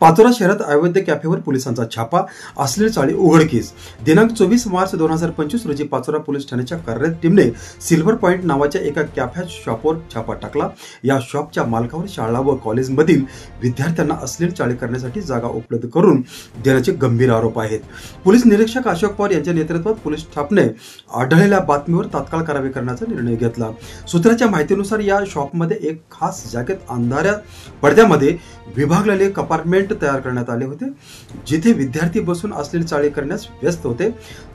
पाचोरा शहरात अवैध कॅफेवर पोलिसांचा छापा, अश्लील चाळी उघडकीस। दिनांक 24 मार्च 2025 रोजी पाचोरा पोलीस ठाण्याच्या कार्यरत टीमने सिल्वर पॉइंट नावाच्या एका कॅफे शॉपवर छापा टाकला। या शॉपच्या मालकावर शाळा व कॉलेजमधील विद्यार्थ्यांना अश्लील चाळी करण्यासाठी जागा उपलब्ध करून देण्याचे गंभीर आरोप आहेत। पोलीस निरीक्षक अशोक पवार यांच्या नेतृत्वात पोलीस स्टाफने आढळलेल्या बातमीवर तात्काळ कारवाई करण्याचा निर्णय घेतला। सूत्रांच्या माहितीनुसार या शॉपमध्ये एक खास जागेत अंधाऱ्या पडद्यामध्ये विभागलेले कंपार्टमेंट तयार करण्यात आले होते, जिथे विद्यार्थी बसून अश्लील चाळी करण्यास व्यस्त होते।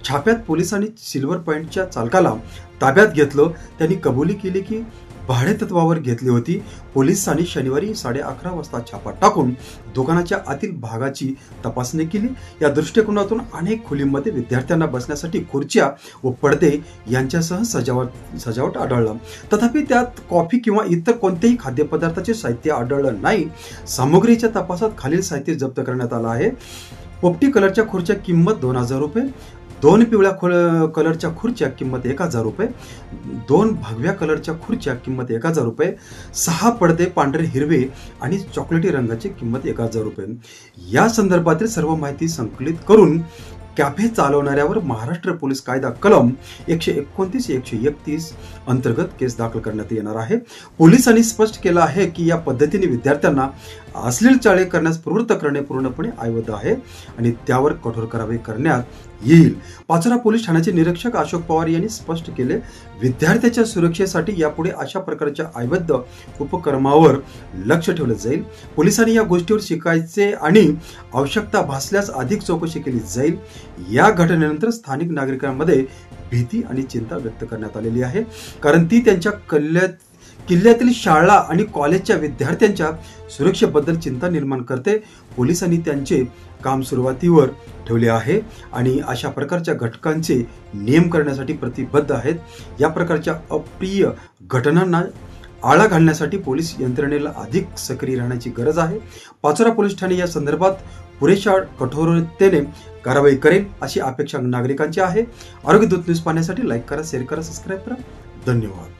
छाप्यात पोलिसांनी सिल्वर पॉइंटच्या चालकाला ताब्यात घेतलं। त्यांनी कबुली केली की भाडे तत्वावर घेतली होती। पोलिसांनी शनिवारी 11:30 वाजता छापा टाकून दुकानाच्या आतील भागाची तपासणी केली। या दृष्टिकोनातून अनेक खोलींमध्ये विद्यार्थ्यांना बसण्यासाठी खुर्च्या व पडदे यांच्यासह सजावट आढळला। तथापि त्यात कॉफी किंवा इतर कोणतेही खाद्यपदार्थाचे साहित्य आढळलं नाही। सामग्रीच्या तपासात खालील साहित्य जप्त करण्यात आलं आहे। पोपटी कलरच्या खुर्च्या किंमत 2000 रुपये, 2 पिवळ्या कलरच्या खुर्च्या किंमत 1000 रुपये, 2 भगव्या कलरच्या खुर्च्या किंमत 1000 रुपये, 6 पडदे पांढरे हिरवे आणि चॉकलेटी रंगाची किंमत 1000 रुपये। या संदर्भातील सर्व माहिती संकलित करून कॅफे चालवणाऱ्यावर महाराष्ट्र पोलीस कायदा कलम 129-131 अंतर्गत केस दाखल करण्यात येणार आहे। पोलिसांनी स्पष्ट केलं आहे की या पद्धतीने विद्यार्थ्यांना अश्लील चाळी करण्यास प्रवृत्त करणे पूर्णपणे अवैध आहे आणि त्यावर कठोर कारवाई करण्यात येईल। पाचोरा पोलीस ठाण्याचे निरीक्षक अशोक पवार यांनी स्पष्ट केले, विद्यार्थ्याच्या सुरक्षेसाठी यापुढे अशा प्रकारच्या अवैध उपक्रमावर लक्ष ठेवलं जाईल। पोलिसांनी या गोष्टीवर शिकायचे आणि आवश्यकता भासल्यास अधिक चौकशी केली जाईल। या घटनेनंतर स्थानिक नागरिकांमध्ये भीती आणि चिंता व्यक्त करण्यात आलेली आहे, कारण ती त्यांच्या किल्ल्यातील शाळा आणि कॉलेजच्या विद्यार्थ्यांच्या सुरक्षेबद्दल चिंता निर्माण करते। पोलिसांनी त्यांचे काम सुरुवातीवर ठेवले आहे आणि अशा प्रकारच्या घटकांचे नियम करण्यासाठी प्रतिबद्ध आहेत। या प्रकारच्या अप्रिय घटनांना आळा घालण्यासाठी पोलीस यंत्रणेला अधिक सक्रिय राहण्याची गरज आहे। पाचोरा पोलीस ठाणे या संदर्भात पुरेशा कठोरतेने कारवाई करेल अशी अपेक्षा नागरिकांची आहे। आरोग्य दूत न्यूज पाहण्यासाठी लाईक करा, शेअर करा, सबस्क्राईब करा। धन्यवाद।